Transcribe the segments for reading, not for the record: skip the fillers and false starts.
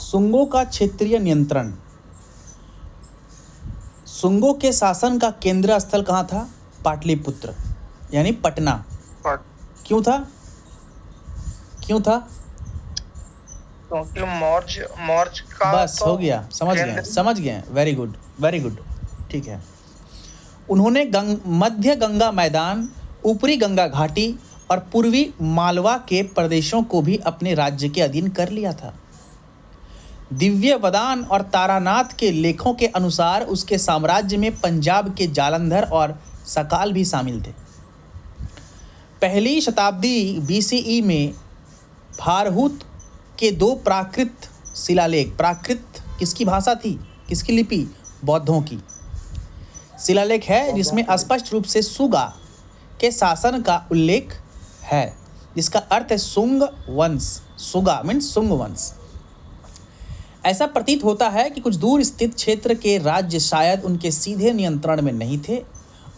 सुंगों का क्षेत्रीय नियंत्रण। सुंगों के शासन का केंद्र स्थल कहाँ था? पाटलिपुत्र यानी पटना। क्यों था? क्यों था? क्योंकि मौर्य का बस तो हो गया, समझ गए। वेरी गुड, वेरी गुड, ठीक है। उन्होंने मध्य गंगा मैदान, ऊपरी गंगा घाटी और पूर्वी मालवा के प्रदेशों को भी अपने राज्य के अधीन कर लिया था। दिव्य वदान और तारानाथ के लेखों के अनुसार उसके साम्राज्य में पंजाब के जालंधर और सकाल भी शामिल थे। पहली शताब्दी बीसीई में फारहूत के 2 प्राकृत शिलालेख, प्राकृत किसकी भाषा थी, किसकी लिपि? बौद्धों की शिलालेख है, जिसमें स्पष्ट रूप से सुगा के शासन का उल्लेख है, जिसका अर्थ है सुंग वंश। सुगा मीन्स सुंग वंश। ऐसा प्रतीत होता है कि कुछ दूर स्थित क्षेत्र के राज्य शायद उनके सीधे नियंत्रण में नहीं थे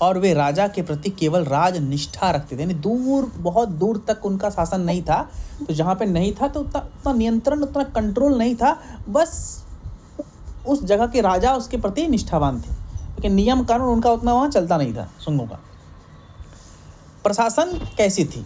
और वे राजा के प्रति केवल राजनिष्ठा रखते थे। यानी दूर, बहुत दूर तक उनका शासन नहीं था, तो जहाँ पे नहीं था तो उतना नियंत्रण, उतना कंट्रोल नहीं था, बस उस जगह के राजा उसके प्रति निष्ठावान थे, लेकिन नियम कानून उनका उतना वहाँ चलता नहीं था। सुंगों का प्रशासन कैसी थी?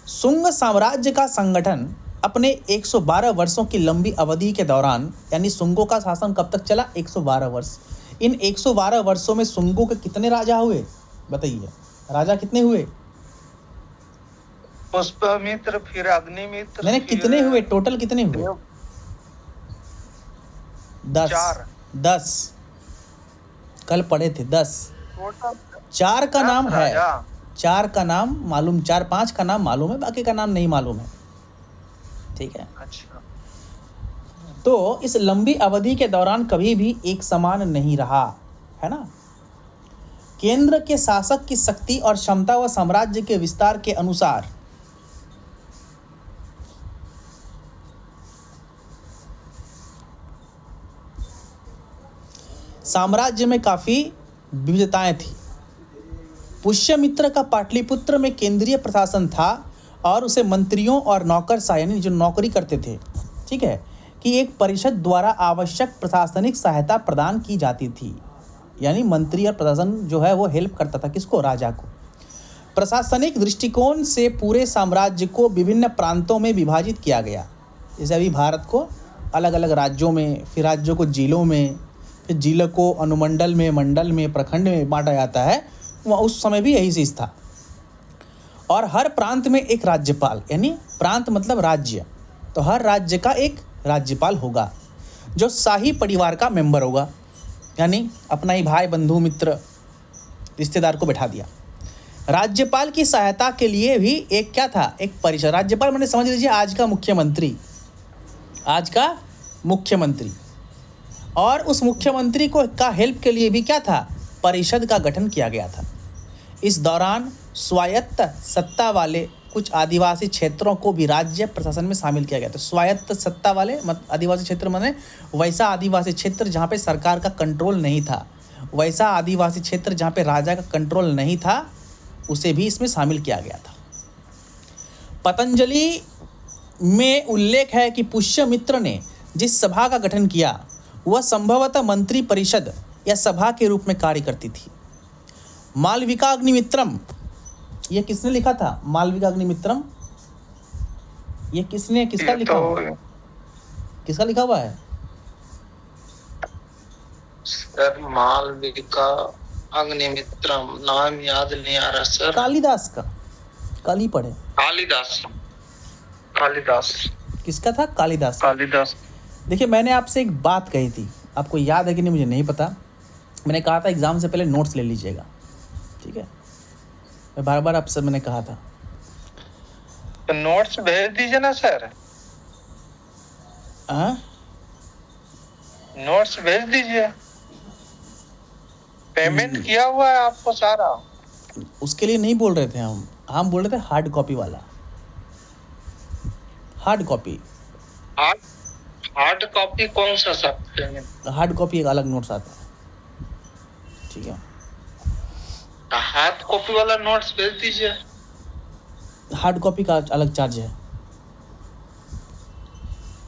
सुंग साम्राज्य का संगठन अपने 112 वर्षों की लंबी अवधि के दौरान, यानी सुंगों का शासन कब तक चला? 112 वर्ष। इन 112 वर्षों में सुंगों के कितने राजा हुए? बताइए, राजा कितने हुए? पुष्पमित्र, फिर अग्निमित्र। मैंने कितने हुए? टोटल कितने हुए? 10। कल पढ़े थे 10। 4 का नाम है, 4 का नाम मालूम, 4-5 का नाम मालूम है, बाकी का नाम नहीं मालूम है, ठीक है। अच्छा। तो इस लंबी अवधि के दौरान कभी भी एक समान नहीं रहा, है ना। केंद्र के शासक की शक्ति और क्षमता व साम्राज्य के विस्तार के अनुसार साम्राज्य में काफी विविधताएं थी। पुष्यमित्र का पाटलिपुत्र में केंद्रीय प्रशासन था और उसे मंत्रियों और नौकरशाह, यानी जो नौकरी करते थे, ठीक है, कि एक परिषद द्वारा आवश्यक प्रशासनिक सहायता प्रदान की जाती थी। यानी मंत्री और प्रशासन जो है वो हेल्प करता था किसको? राजा को। प्रशासनिक दृष्टिकोण से पूरे साम्राज्य को विभिन्न प्रांतों में विभाजित किया गया। जैसे अभी भारत को अलग अलग राज्यों में, फिर राज्यों को जिलों में, फिर जिलों को अनुमंडल में, मंडल में, प्रखंड में बांटा जाता है। उस समय भी यही चीज था। और हर प्रांत में एक राज्यपाल, यानी प्रांत मतलब राज्य, तो हर राज्य का एक राज्यपाल होगा जो शाही परिवार का मेंबर होगा, यानी अपना ही भाई, बंधु, मित्र, रिश्तेदार को बैठा दिया। राज्यपाल की सहायता के लिए भी एक क्या था? एक परिषद। राज्यपाल मैंने समझ लीजिए आज का मुख्यमंत्री, आज का मुख्यमंत्री। और उस मुख्यमंत्री को का हेल्प के लिए भी क्या था? परिषद का गठन किया गया था। इस दौरान स्वायत्त सत्ता वाले कुछ आदिवासी क्षेत्रों को भी राज्य प्रशासन में शामिल किया गया था। स्वायत्त सत्ता वाले आदिवासी क्षेत्र माने वैसा आदिवासी क्षेत्र जहाँ पे सरकार का कंट्रोल नहीं था, वैसा आदिवासी क्षेत्र जहाँ पे राजा का कंट्रोल नहीं था, उसे भी इसमें शामिल किया गया था। पतंजलि में उल्लेख है कि पुष्यमित्र ने जिस सभा का गठन किया वह संभवतः मंत्री परिषद या सभा के रूप में कार्य करती थी। मालविका अग्निमित्रम, ये किसने लिखा था? मालविका अग्निमित्रम, ये किसका लिखा हुआ है? किसका लिखा हुआ है? सर मालविका अग्निमित्रम नाम याद नहीं आ रहा सर। कालिदास का, कल ही पढ़े। कालिदास किसका था? कालिदास। देखिए मैंने आपसे एक बात कही थी, आपको याद है कि नहीं मुझे नहीं पता। मैंने कहा था एग्जाम से पहले नोट्स ले लीजिएगा, ठीक है। मैं बार बार आपसे मैंने कहा था, तो नोट्स भेज दीजिए ना सर। नोट्स भेज दीजिए, पेमेंट किया हुआ है आपको सारा। उसके लिए नहीं बोल रहे थे हम बोल रहे थे हार्ड कॉपी वाला। हार्ड कॉपी कौन सा सब? हार्ड कॉपी एक अलग नोट्स आता है, ठीक है। हार्ड कॉपी वाला नोट्स भेज दीजिए। हार्ड कॉपी का अलग चार्ज है।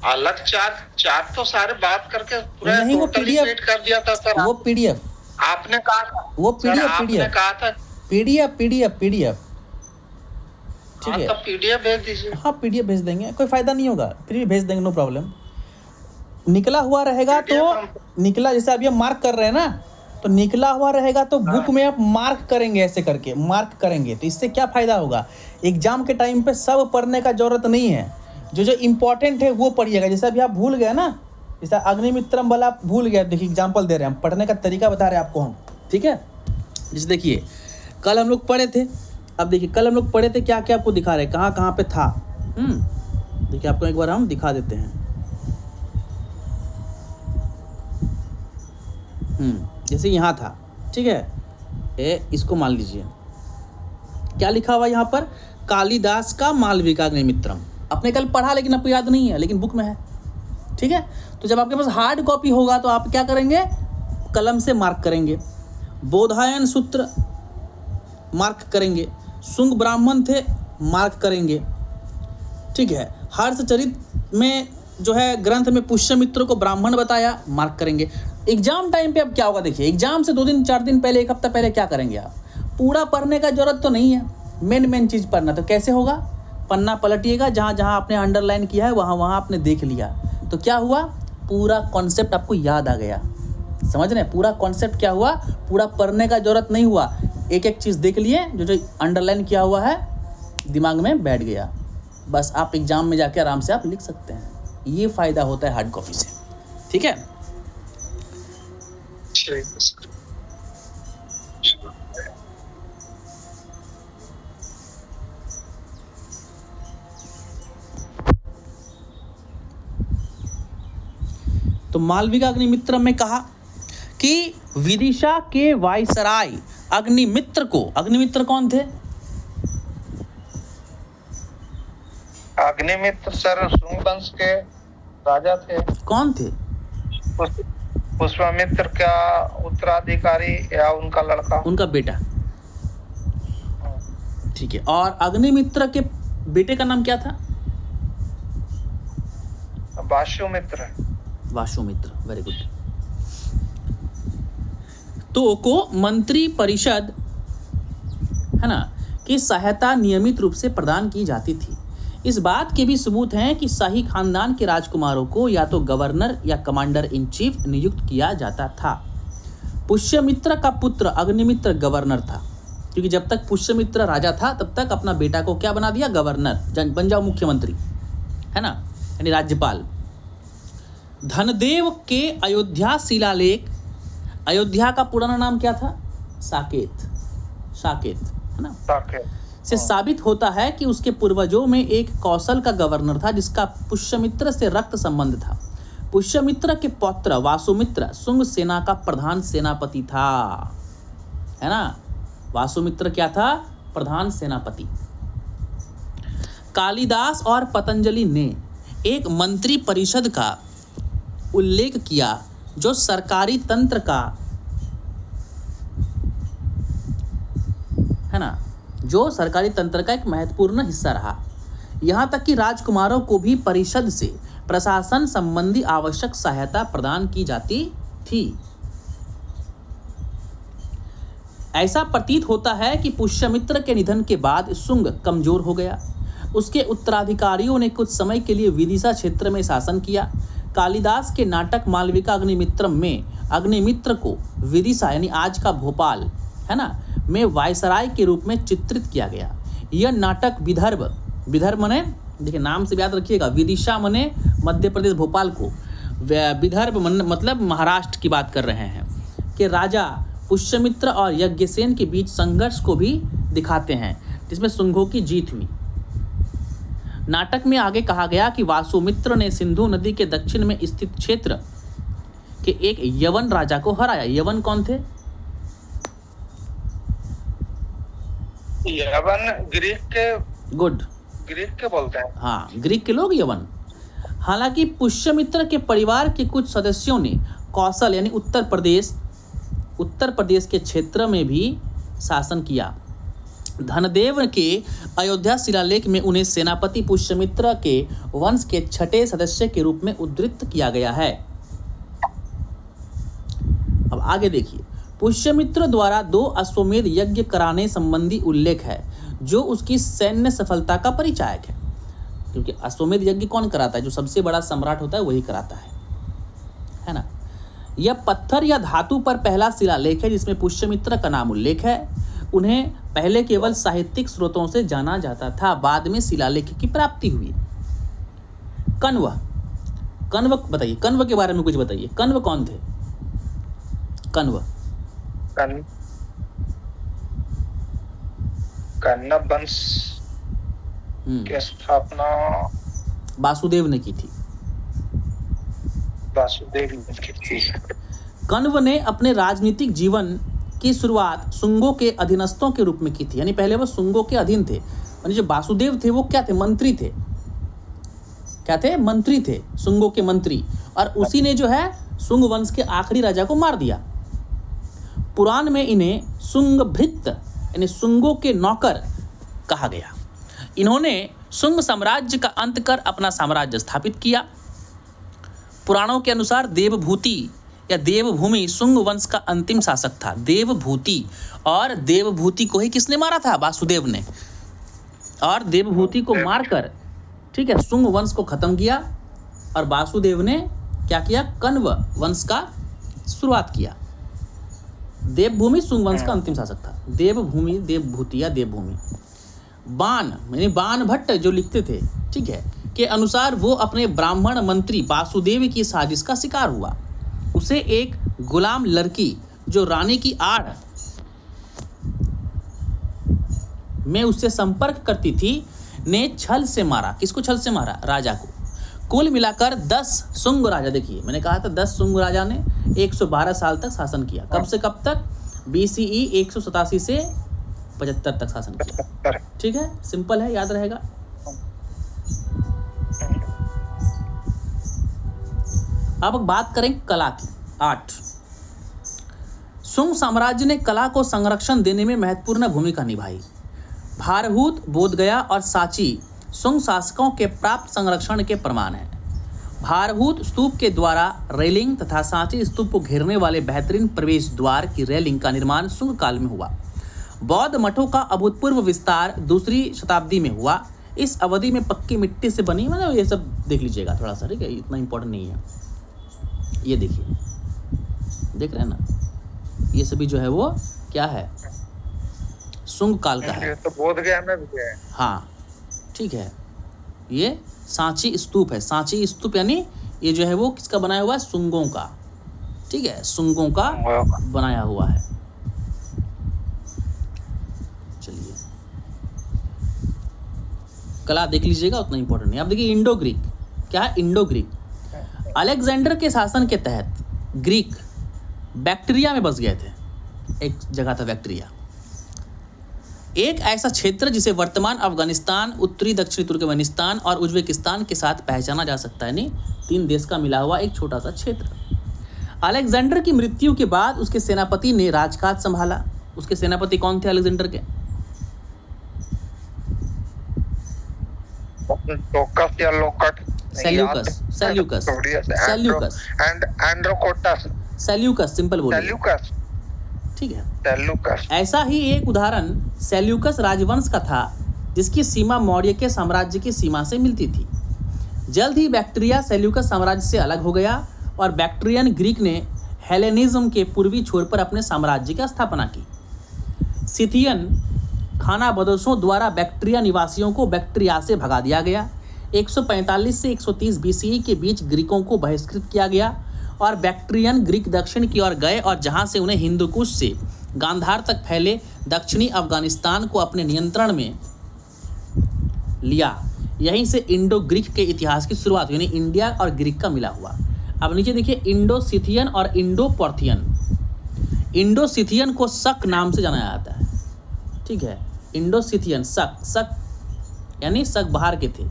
अलग चार्ज तो सारे बात करके पूरा नहीं, वो टोटली PDF पेड कर दिया था सर। वो PDF आपने कहा था वो सर, आपने कहा था PDF ठीक हाँ, है। तो PDF भेज दीजिए। हाँ PDF भेज देंगे, कोई फायदा नहीं होगा, फिर भी भेज देंगे, नो प्रॉब्लम। निकला हुआ रहेगा तो निकला, जैसे अभी हम मार्क कर रहे हैं ना, तो निकला हुआ रहेगा तो बुक में आप मार्क करेंगे, ऐसे करके मार्क करेंगे, तो इससे क्या फायदा होगा? एग्जाम के टाइम पे सब पढ़ने का जरूरत नहीं है, जो जो इम्पोर्टेंट है वो पढ़िएगा। जैसे अभी आप भूल गए ना, जैसे अग्निमित्रम वाला आप भूल गए, देखिए एग्जाम्पल दे रहे हैं हम, पढ़ने का तरीका बता रहे हैं आपको हम, ठीक है। जैसे देखिए कल हम लोग पढ़े थे, अब देखिए कल हम लोग पढ़े थे, क्या क्या आपको दिखा रहे हैं, कहाँ कहाँ पे था। देखिए आपको एक बार हम दिखा देते हैं। जैसे यहाँ था, ठीक है, इसको मान लीजिए, क्या लिखा हुआ यहाँ पर, कालिदास का मालविका अग्निमित्रम। आपने कल पढ़ा लेकिन आपको याद नहीं है, लेकिन बुक में है, ठीक है। तो जब आपके पास हार्ड कॉपी होगा तो आप क्या करेंगे, कलम से मार्क करेंगे। बोधायन सूत्र मार्क करेंगे, शुंग ब्राह्मण थे मार्क करेंगे, ठीक है। हर्षचरित में जो है ग्रंथ में पुष्यमित्र को ब्राह्मण बताया, मार्क करेंगे। एग्जाम टाइम पे अब क्या होगा, देखिए एग्जाम से 2 दिन 4 दिन पहले, 1 हफ्ता पहले क्या करेंगे आप, पूरा पढ़ने का जरूरत तो नहीं है, मेन चीज़ पढ़ना। तो कैसे होगा, पन्ना पलटिएगा, जहाँ जहाँ आपने अंडरलाइन किया है वहाँ वहाँ आपने देख लिया, तो क्या हुआ, पूरा कॉन्सेप्ट आपको याद आ गया। समझ रहे हैं, पूरा कॉन्सेप्ट क्या हुआ, पूरा पढ़ने का जरूरत नहीं हुआ, एक एक चीज़ देख लिए, जो जो अंडरलाइन किया हुआ है दिमाग में बैठ गया, बस आप एग्जाम में जाके आराम से आप लिख सकते हैं। ये फ़ायदा होता है हार्ड कॉपी से, ठीक है। तो मालविका अग्निमित्र में कहा कि विदिशा के वायसराय अग्निमित्र को, अग्निमित्र कौन थे, अग्निमित्र सर शुंग वंश के राजा थे। कौन थे, पुष्यमित्र का उत्तराधिकारी या उनका लड़का, उनका बेटा, ठीक है। और अग्निमित्र के बेटे का नाम क्या था, वासुमित्र। Vasumitra, very good. तो को मंत्री परिषद है ना की सहायता नियमित रूप से प्रदान की जाती थी। इस बात के भी सबूत हैं कि शाही खानदान के राजकुमारों को या तो गवर्नर या कमांडर इन चीफ नियुक्त किया जाता था। पुष्यमित्र का पुत्र अग्निमित्र गवर्नर था, क्योंकि जब तक पुष्यमित्र राजा था तब तक अपना बेटा को क्या बना दिया, गवर्नर, बन जाओ मुख्यमंत्री, है ना, यानी राज्यपाल। धनदेव के अयोध्या शिलालेख, अयोध्या का पुराना नाम क्या था, साकेत, साकेत, है ना, साकेत से साबित होता है कि उसके पूर्वजों में एक कौशल का गवर्नर था जिसका पुष्यमित्र से रक्त संबंध था। पुष्यमित्र के पौत्र वासुमित्र शुंग सेना का प्रधान सेनापति था, है ना, वासुमित्र क्या था, प्रधान सेनापति। कालिदास और पतंजलि ने एक मंत्री परिषद का उल्लेख किया जो सरकारी तंत्र का, है ना, जो सरकारी तंत्र का एक महत्वपूर्ण हिस्सा रहा। यहाँ तक कि राजकुमारों को भी परिषद से प्रशासन संबंधी आवश्यक सहायता प्रदान की जाती थी। ऐसा प्रतीत होता है कि पुष्यमित्र के निधन के बाद शुंग कमजोर हो गया। उसके उत्तराधिकारियों ने कुछ समय के लिए विदिशा क्षेत्र में शासन किया। कालिदास के नाटक मालविका अग्निमित्रम में अग्निमित्र को विदिशा यानी आज का भोपाल, है ना, में वायसराय के रूप में चित्रित किया गया। यह नाटक विदर्भ, विदर्भ मने देखिए नाम से याद रखिएगा, विदिशा मने मध्य प्रदेश, भोपाल को, विदर्भ मतलब महाराष्ट्र की बात कर रहे हैं, कि राजा पुष्यमित्र और यज्ञसेन के बीच संघर्ष को भी दिखाते हैं जिसमें शुंगों की जीत हुई। नाटक में आगे कहा गया कि वासुमित्र ने सिंधु नदी के दक्षिण में स्थित क्षेत्र के एक यवन राजा को हराया। यवन कौन थे, यवन ग्रीक के, गुड, ग्रीक के बोलते हैं, हाँ ग्रीक के लोग यवन। हालांकि पुष्यमित्र के परिवार के कुछ सदस्यों ने कौशल यानी उत्तर प्रदेश के क्षेत्र में भी शासन किया। धनदेव के अयोध्या शिलालेख में उन्हें सेनापति पुष्यमित्र के वंश के छठे सदस्य के रूप में उद्धृत किया गया है। अब आगे देखिए, पुष्यमित्र द्वारा 2 अश्वमेध यज्ञ कराने संबंधी उल्लेख है जो उसकी सैन्य सफलता का परिचायक है, क्योंकि अश्वमेध यज्ञ कौन कराता है? जो सबसे बड़ा सम्राट होता है वही कराता है ना। यह पत्थर या धातु पर पहला शिलालेख है जिसमें पुष्यमित्र का नाम उल्लेख है। उन्हें पहले केवल साहित्यिक स्रोतों से जाना जाता था, बाद में शिलालेख की प्राप्ति हुई। कण्व, कण्व बताइए, कण्व के बारे में कुछ बताइए। कण्व कौन थे? कण्व कण्व वंश की स्थापना वासुदेव ने की थी। वासुदेव ने की थी। कण्व ने अपने राजनीतिक जीवन की शुरुआत शुंगों के अधीनस्थों के रूप में की थी, यानी पहले वो शुंगों के अधीन थे। यानी जो वासुदेव थे वो क्या थे? मंत्री थे। क्या थे? मंत्री थे, शुंगों के मंत्री। और उसी ने जो है शुंग वंश के आखिरी राजा को मार दिया। पुराण में इन्हें शुंगभृत्य यानी शुंगों के नौकर कहा गया। इन्होंने शुंग साम्राज्य का अंत कर अपना साम्राज्य स्थापित किया। पुराणों के अनुसार देवभूति या देवभूमि शुंग वंश का अंतिम शासक था। देवभूति, और देवभूति को ही किसने मारा था? वासुदेव ने। और देवभूति को मारकर, ठीक है, शुंग वंश को खत्म किया। और वासुदेव ने क्या किया? कण्व वंश का शुरुआत किया। देवभूमि शुंग वंश का अंतिम शासक था। देवभूमि, देवभूति या देवभूमि। बाण यानी बाण भट्ट जो लिखते थे, ठीक है, के अनुसार वो अपने ब्राह्मण मंत्री वासुदेव की साजिश का शिकार हुआ। उसे एक गुलाम लड़की जो रानी की आड़ में उससे संपर्क करती थी ने छल से मारा। किसको छल से मारा? राजा को। कुल मिलाकर 10 शुंग राजा, देखिए मैंने कहा था 10 शुंग राजा ने 112 साल तक शासन किया। कब से कब तक? BCE 187 से 75 तक शासन किया। ठीक है, सिंपल है, याद रहेगा। अब बात करें कला की, आर्ट। शुंग साम्राज्य ने कला को संरक्षण देने में महत्वपूर्ण भूमिका निभाई। भारहूत, बोधगया और सांची शुंग शासकों के प्राप्त संरक्षण के प्रमाण हैं। भारहूत स्तूप के द्वारा रेलिंग तथा सांची स्तूप को घेरने वाले बेहतरीन प्रवेश द्वार की रेलिंग का निर्माण शुंग काल में हुआ। बौद्ध मठों का अभूतपूर्व विस्तार 2री शताब्दी में हुआ। इस अवधि में पक्की मिट्टी से बनी, मतलब ये सब देख लीजिएगा थोड़ा सा, ठीक है, इतना इंपॉर्टेंट नहीं है। ये देखिए, देख रहे हैं ना, ये सभी जो है वो क्या है? शुंग काल का है। तो बोधगया में भी है। हाँ, ठीक है, ये सांची स्तूप है। सांची स्तूप यानी ये जो है वो किसका बनाया हुआ है? शुंगों का, ठीक है, शुंगों का बनाया हुआ है। चलिए, कला देख लीजिएगा, उतना इंपॉर्टेंट नहीं। अब देखिए इंडो ग्रीक, क्या है? Indo Greek. अलेक्जेंडर के शासन के तहत ग्रीक बैक्टीरिया में बस गए थे। एक जगह था बैक्टीरिया, एक ऐसा क्षेत्र जिसे वर्तमान अफगानिस्तान, उत्तरी दक्षिणी तुर्कमेनिस्तान और उज्बेकिस्तान के साथ पहचाना जा सकता है। नहीं, 3 देश का मिला हुआ एक छोटा सा क्षेत्र। अलेक्जेंडर की मृत्यु के बाद उसके सेनापति ने राजकाज संभाला। उसके सेनापति कौन थे अलेक्जेंडर के? Seleucus, Seleucus, Seleucus, Seleucus, simple बोलिए, ठीक है, सेल्यूकस। ऐसा ही एक उदाहरण सेल्यूकस राजवंश का था जिसकी सीमा मौर्य के साम्राज्य की सीमा से मिलती थी। जल्द ही बैक्टीरिया सेल्यूकस साम्राज्य से अलग हो गया और बैक्ट्रियन ग्रीक ने हेलेनिज्म के पूर्वी छोर पर अपने साम्राज्य की स्थापना की। सिथियन खानाबदोशों द्वारा बैक्ट्रिया निवासियों को बैक्ट्रिया से भगा दिया गया। 145 से 130 BCE के बीच ग्रीकों को बहिष्कृत किया गया और बैक्ट्रियन ग्रीक दक्षिण की ओर गए और जहां से उन्हें हिंदुकुश से गांधार तक फैले दक्षिणी अफगानिस्तान को अपने नियंत्रण में लिया। यहीं से इंडो ग्रीक के इतिहास की शुरुआत हुई, यानी इंडिया और ग्रीक का मिला हुआ। अब नीचे देखिए, इंडो सिथियन और इंडो पॉर्थियन। इंडो सिथियन को शक नाम से जाना जाता है, ठीक है, इंडो सिथियन, शक, शक यानी शक बाहर के थे,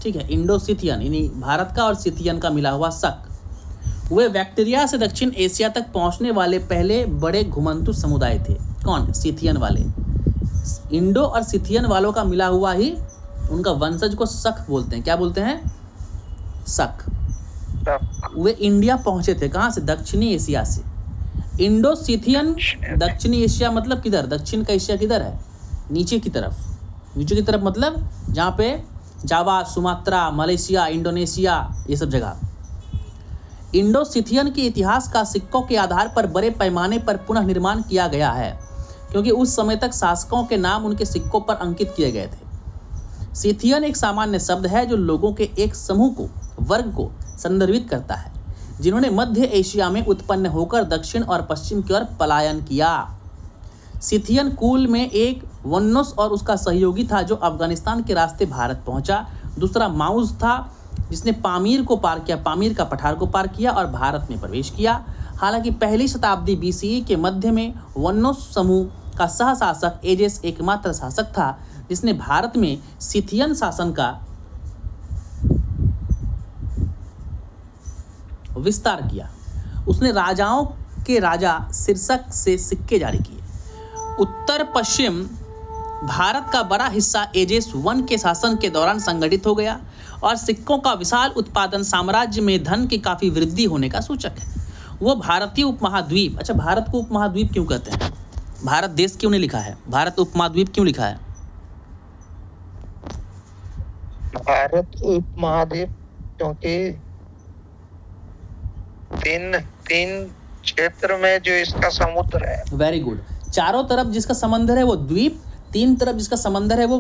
ठीक है, इंडो सिथियन यानी भारत का और सिथियन का मिला हुआ शक। वे बैक्टीरिया से दक्षिण एशिया तक पहुंचने वाले पहले बड़े घुमंतु समुदाय थे। कौन? सिथियन वाले। इंडो और सिथियन वालों का मिला हुआ ही उनका वंशज को शक बोलते हैं। क्या बोलते हैं? शक। वे इंडिया पहुंचे थे कहां से? दक्षिणी एशिया से। इंडो सिथियन दक्षिणी एशिया मतलब किधर? दक्षिण का एशिया किधर है? नीचे की तरफ। नीचे की तरफ मतलब जहाँ पे जावा, सुमात्रा, मलेशिया, इंडोनेशिया, ये सब जगह। इंडो सिथियन के इतिहास का सिक्कों के आधार पर बड़े पैमाने पर पुनः निर्माण किया गया है, क्योंकि उस समय तक शासकों के नाम उनके सिक्कों पर अंकित किए गए थे। सिथियन एक सामान्य शब्द है जो लोगों के एक समूह को, वर्ग को संदर्भित करता है, जिन्होंने मध्य एशिया में उत्पन्न होकर दक्षिण और पश्चिम की ओर पलायन किया। सिथियन कुल में एक वन्नोस और उसका सहयोगी था जो अफगानिस्तान के रास्ते भारत पहुंचा। दूसरा माउस था जिसने पामीर को पार किया, पामीर का पठार को पार किया और भारत में प्रवेश किया। हालांकि पहली शताब्दी बीसीई के मध्य में वन्नोस समूह का सह शासक एजेस एकमात्र शासक था जिसने भारत में सिथियन शासन का विस्तार किया। उसने राजाओं के राजा शीर्षक से सिक्के जारी किए। उत्तर पश्चिम भारत का बड़ा हिस्सा एजेस वन के शासन के दौरान संगठित हो गया और सिक्कों का विशाल उत्पादन साम्राज्य में धन की काफी वृद्धि होने का सूचक है। वो भारतीय उपमहाद्वीप, अच्छा भारत को उपमहाद्वीप क्यों कहते हैं? भारत देश क्यों नहीं लिखा है? भारत उपमहाद्वीप क्यों लिखा है? भारत उपमहाद्वीप क्योंकि तीन क्षेत्र में जो इसका समुद्र है। Very good. चारों तरफ जिसका समंदर है वो द्वीप, तीन तरफ जिसका समंदर है वो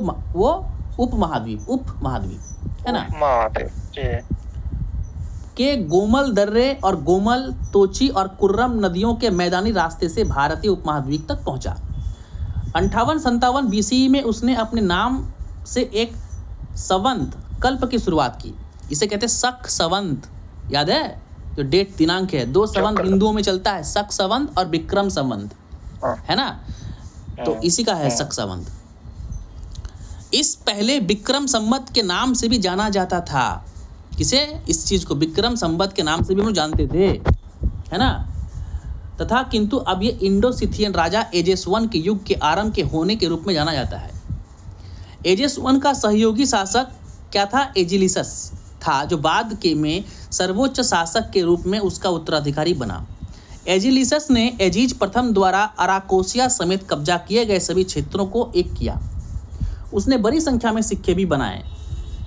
उपमहाद्वीप, उपमहाद्वीप है ना? उपमहाद्वीप के गोमल दर्रे और गोमल, तोची और कुर्रम नदियों के मैदानी रास्ते से भारतीय उपमहाद्वीप तक पहुंचा। 58-57 बीसीई में उसने अपने नाम से एक संवत कल्प की शुरुआत की। इसे कहते हैं शक संवत। याद है जो डेट दिनांक है? 2 संवत हिंदुओं में चलता है, शक संवत और विक्रम संवत, है ना? तो इसी का है शक संवत। इस पहले विक्रम संवत के नाम से भी जाना जाता था। किसे? इस चीज को विक्रम संवत के नाम से भी हम जानते थे, है ना? तथा किंतु अब ये इंडो सिथियन राजा एजेस वन के युग के आरंभ के होने के रूप में जाना जाता है। एजेस वन का सहयोगी शासक क्या था? एजिलिसस था, जो बाद के में सर्वोच्च शासक के रूप में उसका उत्तराधिकारी बना। एजिलिसस ने एजीज प्रथम द्वारा अराकोसिया समेत कब्जा किए गए सभी क्षेत्रों को एक किया। उसने बड़ी संख्या में सिक्के भी बनाए,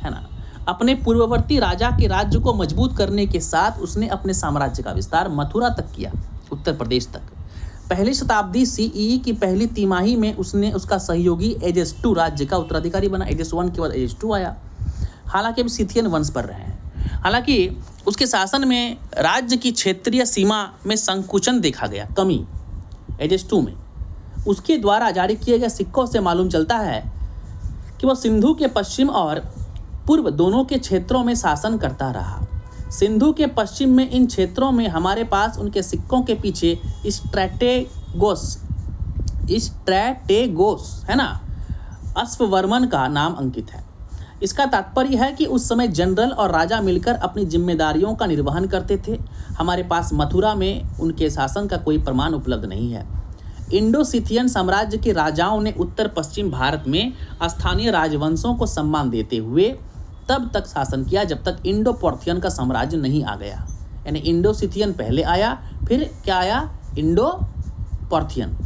है ना? अपने पूर्ववर्ती राजा के राज्य को मजबूत करने के साथ उसने अपने साम्राज्य का विस्तार मथुरा तक किया, उत्तर प्रदेश तक। पहली शताब्दी सीई की पहली तिमाही में उसने उसका सहयोगी एजेस टू राज्य का उत्तराधिकारी बना। एजेस वन के बाद एजेस टू आया। हालांकि अब सिथियन वंश पर रहे हैं। हालांकि उसके शासन में राज्य की क्षेत्रीय सीमा में संकुचन देखा गया, कमी एजेस टू में। उसके द्वारा जारी किए गए सिक्कों से मालूम चलता है कि वह सिंधु के पश्चिम और पूर्व दोनों के क्षेत्रों में शासन करता रहा। सिंधु के पश्चिम में इन क्षेत्रों में हमारे पास उनके सिक्कों के पीछे स्ट्रैटेगोस है ना, अश्ववर्मन का नाम अंकित है। इसका तात्पर्य है कि उस समय जनरल और राजा मिलकर अपनी जिम्मेदारियों का निर्वहन करते थे। हमारे पास मथुरा में उनके शासन का कोई प्रमाण उपलब्ध नहीं है। इंडो सिथियन साम्राज्य के राजाओं ने उत्तर पश्चिम भारत में स्थानीय राजवंशों को सम्मान देते हुए तब तक शासन किया जब तक इंडो पार्थियन का साम्राज्य नहीं आ गया। यानी इंडो सिथियन पहले आया, फिर क्या आया? Indo Parthian.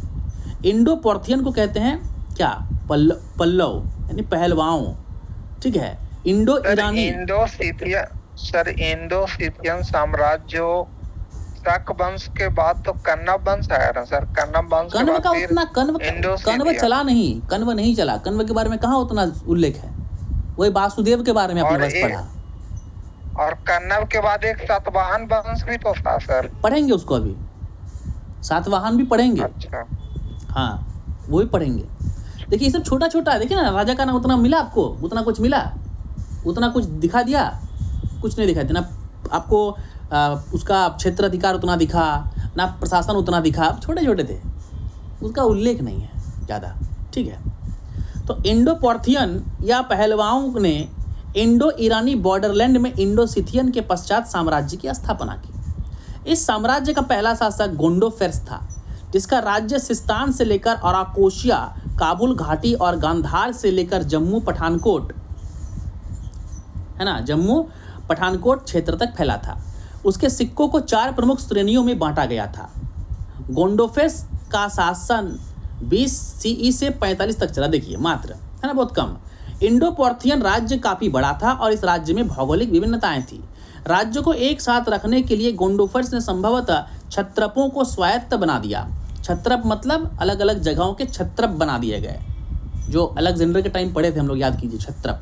इंडो पार्थियन को कहते हैं क्या? पल्लव यानी पहलवाओं, ठीक है? इंडो ईरानी। इंडो सिथियन साम्राज्य शक वंश के बाद तो कन्व वंश आया ना सर। कन्व वंश कन्व का उतना कन्व चला नहीं, कन्व नहीं चला। कन्व के बारे में कहाँ उतना उल्लेख है? वही वासुदेव के बारे में आपने बस पढ़ा। और कन्व के बाद एक सातवाहन वंश भी तो था सर। पढ़ेंगे उसको, अभी सातवाहन भी पढ़ेंगे। अच्छा हाँ वो भी पढ़ेंगे। देखिए ये सब छोटा छोटा है। देखिए ना, राजा का नाम उतना मिला आपको? उतना कुछ मिला? उतना कुछ दिखा दिया? कुछ नहीं दिखा दिया ना आपको। उसका क्षेत्र अधिकार उतना दिखा ना, प्रशासन उतना दिखा, छोटे छोटे थे, उसका उल्लेख नहीं है ज़्यादा, ठीक है? तो इंडो पार्थियन या पहलवाओं ने इंडो ईरानी बॉर्डरलैंड में इंडो सिथियन के पश्चात साम्राज्य की स्थापना की। इस साम्राज्य का पहला शासक गोंडोफेर्स था, जिसका राज्य सिस्तान से लेकर अराकोसिया काबुल घाटी और गांधार से लेकर जम्मू पठानकोट, है ना, जम्मू पठानकोट क्षेत्र तक फैला था। उसके सिक्कों को 4 प्रमुख श्रेणियों में बांटा गया था। गोंडोफेस का शासन 20 CE से 45 तक चला, देखिए मात्र, है ना, बहुत कम। इंडो पार्थियन राज्य काफी बड़ा था और इस राज्य में भौगोलिक विभिन्नताएं थी। राज्य को एक साथ रखने के लिए गोंडोफर्स ने संभवतः क्षत्रपों को स्वायत्त बना दिया। क्षत्रप मतलब अलग अलग जगहों के क्षत्रप बना दिए गए, जो अलेक्जेंडर के टाइम पढ़े थे हम लोग, याद कीजिए, क्षत्रप।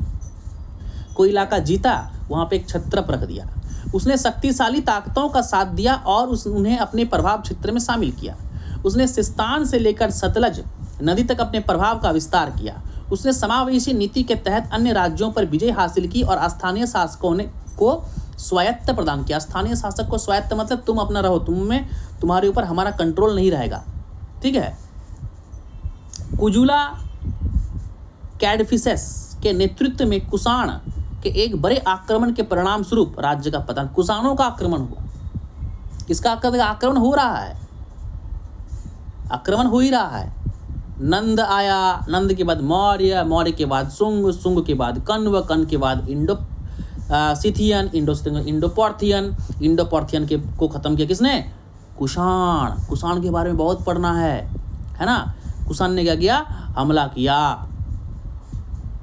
कोई इलाका जीता, वहां पे एक क्षत्रप रख दिया। उसने शक्तिशाली ताकतों का साथ दिया और उन्हें अपने प्रभाव क्षेत्र में शामिल किया। उसने सिस्तान से लेकर सतलज नदी तक अपने प्रभाव का विस्तार किया। उसने समावेशी नीति के तहत अन्य राज्यों पर विजय हासिल की और स्थानीय शासकों को स्वायत्त प्रदान किया। स्थानीय शासक को स्वायत्त मतलब तुम अपना रहो, तुम्हारे ऊपर हमारा कंट्रोल नहीं रहेगा, ठीक है। कुजुला कैडफिसेस के नेतृत्व में कुषाण के एक बड़े आक्रमण के परिणाम स्वरूप राज्य का पतन। कुषाणों का आक्रमण हुआ। किसका आक्रमण हो रहा है? आक्रमण हो ही रहा है। नंद आया, नंद के बाद मौर्य, मौर्य के बाद सुंग, सुंग के बाद कण्व, कण्व के बाद सिथियन, इंडो पार्थियन को खत्म किया किसने? कुषाण। कुषाण के बारे में बहुत पढ़ना है ना। कुषाण ने क्या किया? हमला किया,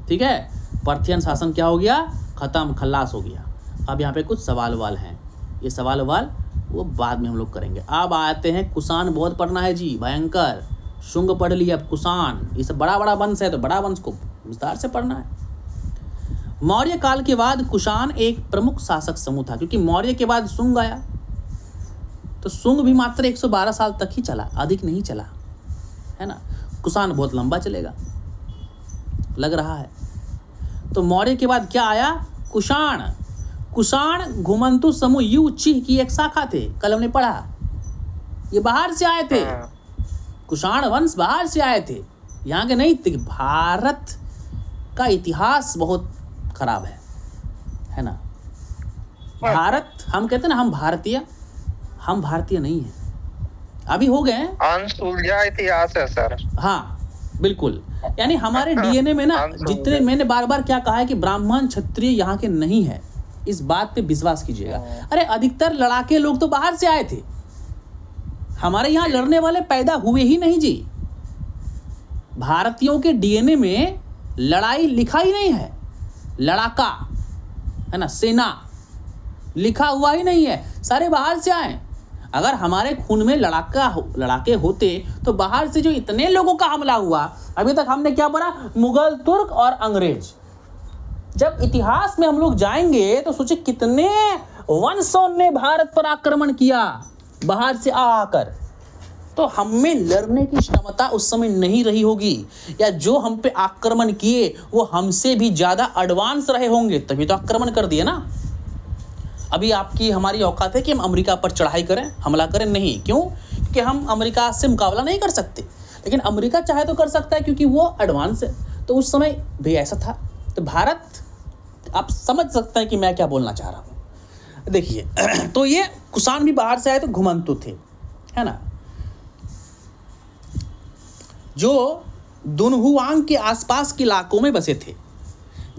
ठीक है। पार्थियन शासन क्या हो गया? खत्म, खल्लास हो गया। अब यहाँ पे कुछ सवाल हैं, ये सवाल वो बाद में हम लोग करेंगे। अब आते हैं कुषाण, बहुत पढ़ना है जी, भयंकर। शुंग पढ़ लिया, अब कुषाण, ये सब बड़ा बड़ा वंश है, तो बड़ा वंश को विस्तार से पढ़ना है। मौर्य काल के बाद कुषाण एक प्रमुख शासक समूह था, क्योंकि मौर्य के बाद शुंग आया, तो शुंग भी मात्र 112 साल तक ही चला, अधिक नहीं चला, है ना। कुषाण बहुत लंबा चलेगा लग रहा है। तो मौर्य के बाद क्या आया? कुषाण। कुषाण घुमंतु समूह युची की एक शाखा थे, कल हमने पढ़ा। ये बाहर से आए थे, कुषाण वंश बाहर से आए थे, यहाँ के नहीं थे। भारत का इतिहास बहुत खराब है ना। भारत, हम कहते हैं ना, हम भारतीय नहीं है, अभी हो गए हैं, अनसुलझा इतिहास है सर। हाँ बिल्कुल, यानी हमारे डीएनए में ना, जितने, मैंने बार बार क्या कहा है कि ब्राह्मण क्षत्रिय यहाँ के नहीं है, इस बात पे विश्वास कीजिएगा। अरे अधिकतर लड़ाके लोग तो बाहर से आए थे, हमारे यहाँ लड़ने वाले पैदा हुए ही नहीं जी। भारतीयों के डीएनए में लड़ाई लिखा ही नहीं है, लड़ाका, है ना, सेना लिखा हुआ ही नहीं है, सारे बाहर से आए। अगर हमारे खून में लड़ाके होते तो बाहर से जो इतने लोगों का हमला हुआ, अभी तक हमने क्या पढ़ा? मुगल, तुर्क और अंग्रेज। जब इतिहास में हम लोग जाएंगे तो सोचे कितने वंशों ने भारत पर आक्रमण किया बाहर से आकर, तो हम में लड़ने की क्षमता उस समय नहीं रही होगी, या जो हम पे आक्रमण किए वो हमसे भी ज्यादा एडवांस रहे होंगे, तभी तो आक्रमण कर दिए ना। अभी आपकी हमारी औकात है कि हम अमेरिका पर चढ़ाई करें, हमला करें? नहीं। क्यों? क्योंकि हम अमेरिका से मुकाबला नहीं कर सकते, लेकिन अमेरिका चाहे तो कर सकता है, क्योंकि वो एडवांस है। तो उस समय भी ऐसा था। तो भारत, आप समझ सकते हैं कि मैं क्या बोलना चाह रहा हूं। देखिए तो ये कुषाण भी बाहर से आए, तो घुमंतु थे, है ना, जो दुनहुआंग के आसपास के इलाकों में बसे थे।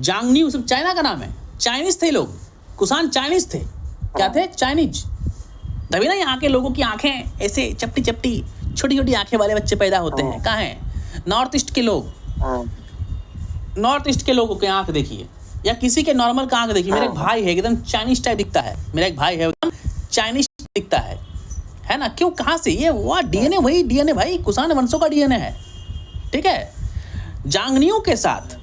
जांगनी, सब चाइना का नाम है, चाइनीज थे लोग। कुषाण चाइनीज थे। क्या थे? चाइनीज। तभी ना यहाँ के लोगों की आंखें ऐसे चपटी चपटी, छोटी छोटी आंखें वाले बच्चे पैदा होते हैं। कहाँ हैं? नॉर्थ ईस्ट के लोग। नॉर्थ ईस्ट के लोगों की आंख देखिए, या किसी के नॉर्मल का आंख देखिए। मेरा एक भाई है, एकदम चाइनीज टाइप दिखता है, मेरा एक भाई है एकदम चाइनीज दिखता है ना। क्यों? कहाँ से? ये वो डीएनए, वही डीएनए भाई, कुषाण वंशों का डीएनए है, ठीक है। जांगनियों के साथ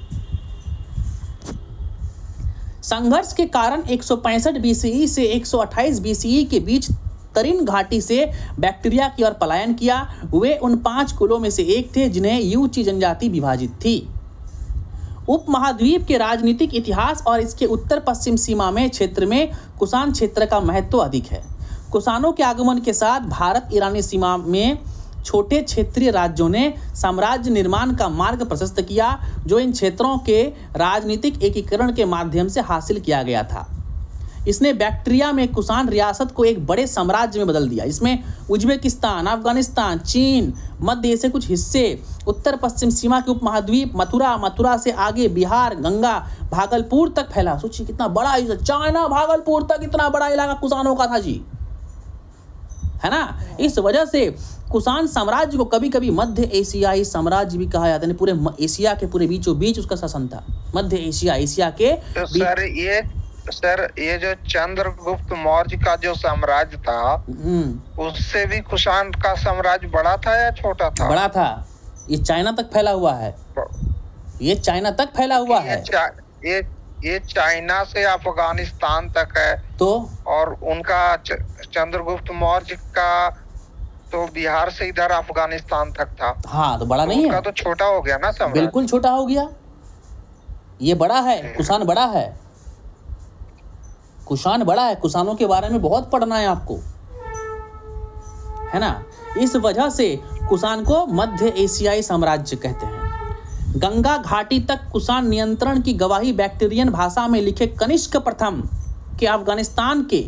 संघर्ष के कारण 165 BCE से 128 BCE के बीच तरिन घाटी से बैक्टीरिया की ओर पलायन किया। वे उन 5 कुलों में से एक थे जिन्हें यूची जनजाति विभाजित थी। उपमहाद्वीप के राजनीतिक इतिहास और इसके उत्तर पश्चिम सीमा में क्षेत्र में कुषाण क्षेत्र का महत्व अधिक है। कुषाणों के आगमन के साथ भारत ईरानी सीमा में छोटे क्षेत्रीय राज्यों ने साम्राज्य निर्माण का मार्ग प्रशस्त किया, जो इन क्षेत्रों के राजनीतिक एकीकरण के माध्यम से हासिल किया गया था। इसने बैक्ट्रिया में कुषाण रियासत को एक बड़े साम्राज्य में बदल दिया। इसमें उज्बेकिस्तान, अफगानिस्तान, चीन, मध्य एशिया कुछ हिस्से, उत्तर पश्चिम सीमा के उपमहाद्वीप, मथुरा से आगे बिहार, गंगा, भागलपुर तक फैला। सोचिए कितना बड़ा, चाइना भागलपुर तक इतना बड़ा इलाका कुषाणों का था जी, है ना। इस वजह से कुषाण साम्राज्य को कभी कभी मध्य एशियाई साम्राज्य भी कहा जाता है। पूरे एशिया के पूरे बीचों बीच उसका शासन था, मध्य एशिया के। तो सर ये जो चंद्रगुप्त मौर्य का जो साम्राज्य था, उससे भी कुषाण का साम्राज्य बड़ा था या छोटा था? बड़ा था। ये चाइना तक फैला हुआ है, ये चाइना तक फैला हुआ है। ये चाइना से अफगानिस्तान तक है तो, और उनका चंद्रगुप्त मौर्य का तो बिहार से इधर अफगानिस्तान तक था। हाँ, तो बड़ा नहीं है, उनका तो छोटा हो गया ना साम्राज्य। बिल्कुल छोटा हो गया, ये बड़ा है, कुषाण बड़ा है, कुषाण बड़ा है। कुषाणों के बारे में बहुत पढ़ना है आपको, है ना। इस वजह से कुषाण को मध्य एशियाई साम्राज्य कहते हैं। गंगा घाटी तक कुषाण नियंत्रण की गवाही बैक्ट्रियन भाषा में लिखे कनिष्क प्रथम के अफगानिस्तान के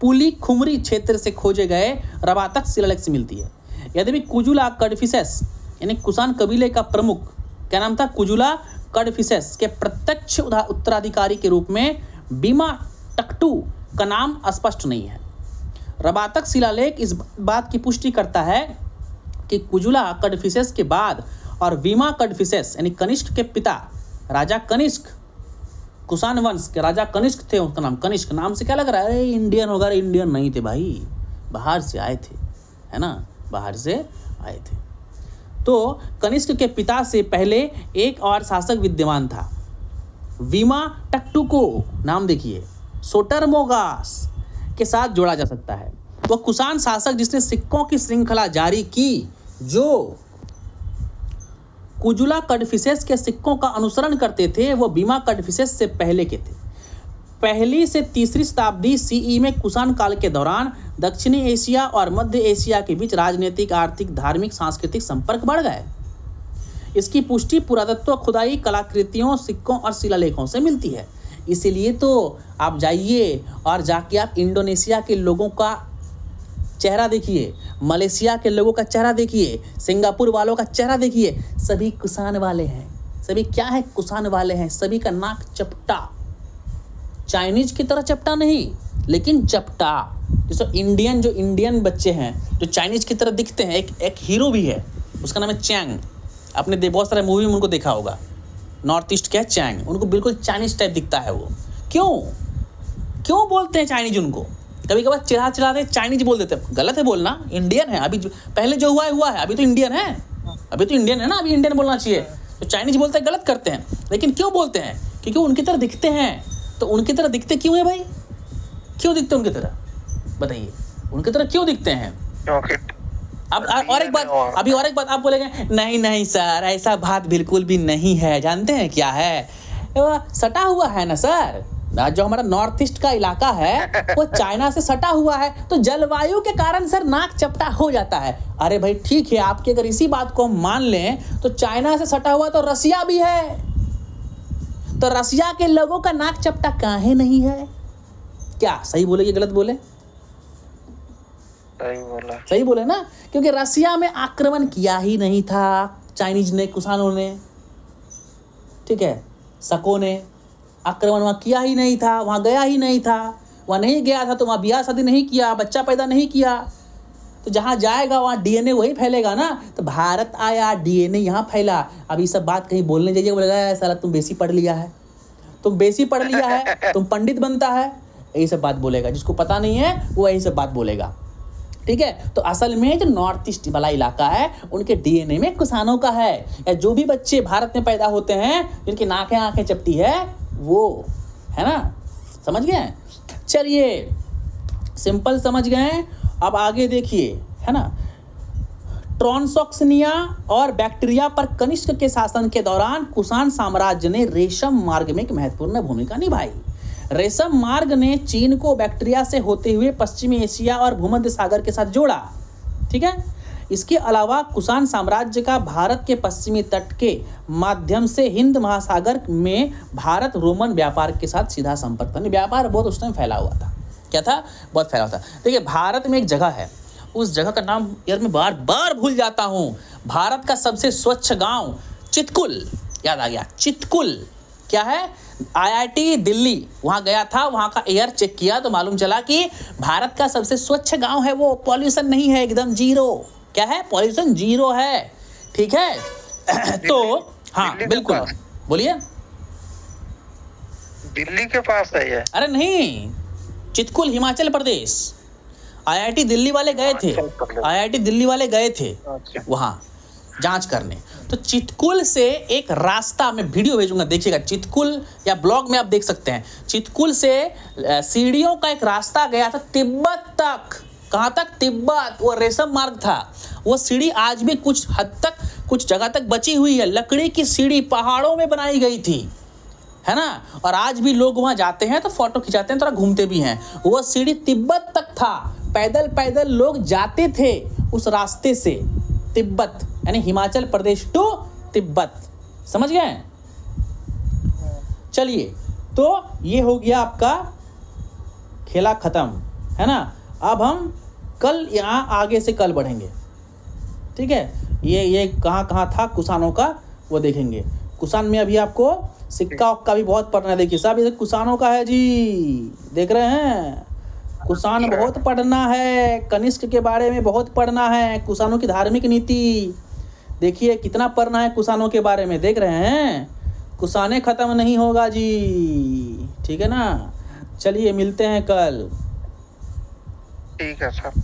पुली खुमरी क्षेत्र से खोजे गए रबातक शिलालेख से मिलती है। यद्यपि कुजुला कड़फिसेस यानी कुषाण कबीले का प्रमुख, क्या नाम था, कुजुला कड़फिसेस के प्रत्यक्ष उत्तराधिकारी के रूप में बीमा टकटू का नाम स्पष्ट नहीं है। रबातक शिलालेख इस बात की पुष्टि करता है कि कुजुला कड़फिसेस के बाद और वीमा कड़फिसेस यानी कनिष्क के पिता राजा कनिष्क, कुषाण वंश के राजा कनिष्क थे, उनका नाम कनिष्क। नाम से क्या लग रहा है, इंडियन वगैरह? इंडियन नहीं थे भाई, बाहर से आए थे, है ना, बाहर से आए थे। तो कनिष्क के पिता से पहले एक और शासक विद्यमान था, वीमा टकटू को नाम देखिए सोटरमोगास के साथ जोड़ा जा सकता है। वह कुषाण शासक जिसने सिक्कों की श्रृंखला जारी की, जो कुजुला कड़फिसेस के सिक्कों का अनुसरण करते थे, वो बीमा कड़फिसेस से पहले के थे। पहली से तीसरी शताब्दी सीई में कुषाण काल के दौरान दक्षिणी एशिया और मध्य एशिया के बीच राजनीतिक, आर्थिक, धार्मिक, सांस्कृतिक संपर्क बढ़ गए। इसकी पुष्टि पुरातत्व, खुदाई, कलाकृतियों, सिक्कों और शिलालेखों से मिलती है। इसीलिए तो आप जाइए और जाके आप इंडोनेशिया के लोगों का चेहरा देखिए, मलेशिया के लोगों का चेहरा देखिए, सिंगापुर वालों का चेहरा देखिए, सभी कुषाण वाले हैं। सभी क्या है, कुषाण वाले हैं। सभी का नाक चपटा, चाइनीज की तरह चपटा नहीं, लेकिन चपटा। जैसे जो इंडियन बच्चे हैं जो चाइनीज की तरह दिखते हैं, एक हीरो भी है, उसका नाम है चैंग। आपने बहुत सारे मूवी में उनको देखा होगा, नॉर्थ ईस्ट क्या है, चैंग। उनको बिल्कुल चाइनीज टाइप दिखता है वो। क्यों बोलते हैं चाइनीज उनको? कभी कभार चिढ़ा दे चाइनीज बोल देते हैं, गलत है बोलना, इंडियन है। अभी पहले जो हुआ है, अभी तो इंडियन है, अभी तो इंडियन है ना, अभी इंडियन बोलना चाहिए। तो चाइनीज बोलते हैं, गलत करते हैं। लेकिन क्यों बोलते हैं? क्योंकि उनकी तरह दिखते हैं। तो उनकी तरह दिखते क्यों है भाई? क्यों दिखते उनकी तरह, बताइए, उनकी तरह क्यों दिखते हैं? अब और एक बात आप बोलेंगे, नहीं सर, ऐसा बात बिल्कुल भी नहीं है। जानते हैं क्या है? सटा हुआ है ना सर, जो हमारा नॉर्थ ईस्ट का इलाका है वो चाइना से सटा हुआ है, तो जलवायु के कारण सर नाक चपटा हो जाता है। अरे भाई ठीक है, आपकी अगर इसी बात को हम मान लें तो चाइना से सटा हुआ तो रसिया भी है, तो रसिया के लोगों का नाक चपटा काहे नहीं है? क्या सही बोले कि गलत बोले? सही बोले ना, क्योंकि रसिया में आक्रमण किया ही नहीं था चाइनीज ने, कुषाणों ने, ठीक है, शकों ने आक्रमण वहां किया ही नहीं था, वहां गया ही नहीं था। वहां नहीं गया था तो वहां ब्याह शादी नहीं किया, बच्चा पैदा नहीं किया। तो जहां जाएगा वहां डीएनए वही फैलेगा ना। तो भारत आया, डीएनए यहाँ फैला। अब ये सब बात कहीं बोलने जाइए, बोलेगा साला तुम बेसी पढ़ लिया है, तुम पंडित बनता है, यही सब बात बोलेगा। जिसको पता नहीं है वो यही सब बात बोलेगा, ठीक है। तो असल में जो नॉर्थ ईस्ट वाला इलाका है उनके डीएनए में कुषाणों का है। या जो भी बच्चे भारत में पैदा होते हैं जिनकी आंखें चपटी है, वो है ना, समझ गए? चलिए, सिंपल समझ गए। अब आगे देखिए, है ना, ट्रांसोक्सिनिया और बैक्टीरिया पर कनिष्क के शासन के दौरान कुषाण साम्राज्य ने रेशम मार्ग में एक महत्वपूर्ण भूमिका निभाई। रेशम मार्ग ने चीन को बैक्टीरिया से होते हुए पश्चिमी एशिया और भूमध्य सागर के साथ जोड़ा, ठीक है। इसके अलावा कुषाण साम्राज्य का भारत के पश्चिमी तट के माध्यम से हिंद महासागर में भारत रोमन व्यापार के साथ सीधा संपर्क था। व्यापार बहुत उस टाइम फैला हुआ था। क्या था? बहुत फैला हुआ था। देखिए भारत में एक जगह है, उस जगह का नाम यार मैं बार बार भूल जाता हूँ। भारत का सबसे स्वच्छ गांव चितकुल, याद आ गया, चितकुल। क्या है? IIT दिल्ली, वहाँ गया था, वहाँ का एयर चेक किया तो मालूम चला कि भारत का सबसे स्वच्छ गांव है वो, पॉल्यूशन नहीं है, एकदम जीरो। क्या है? पॉल्यूशन जीरो है। ठीक है तो हाँ बिल्कुल, बोलिए। दिल्ली के पास है ये? अरे नहीं, चितकुल हिमाचल प्रदेश। IIT दिल्ली वाले गए थे, IIT दिल्ली वाले गए थे वहाँ जांच करने। तो चितकुल से एक रास्ता, मैं वीडियो भेजूंगा देखिएगा, चितकुल या ब्लॉग में आप देख सकते हैं। चितकुल से सीढ़ियों का एक रास्ता गया था तिब्बत तक। कहाँ तक? तिब्बत। वो रेशम मार्ग था। वो सीढ़ी आज भी कुछ हद तक, कुछ जगह तक बची हुई है। लकड़ी की सीढ़ी पहाड़ों में बनाई गई थी, है ना। और आज भी लोग वहाँ जाते हैं तो फोटो खिंचाते हैं, थोड़ा घूमते भी हैं। वो सीढ़ी तिब्बत तक था। पैदल पैदल लोग जाते थे उस रास्ते से तिब्बत, यानी हिमाचल प्रदेश टू तिब्बत। समझ गए? चलिए, तो ये हो गया आपका खेला खत्म, है ना। अब हम कल यहाँ आगे से कल बढ़ेंगे। ठीक है, ये कहाँ था कुषाणों का वो देखेंगे। कुषाण में अभी आपको सिक्का उक्का भी बहुत पढ़ना है। देखिए साहब, ये कुषाणों का है जी, देख रहे हैं। कुषाण बहुत पढ़ना है, कनिष्क के बारे में बहुत पढ़ना है, कुषाणों की धार्मिक नीति देखिए कितना पढ़ना है कुषाणों के बारे में, देख रहे हैं। कुषाणे खत्म नहीं होगा जी, ठीक है ना। चलिए मिलते हैं कल। ठीक है सर।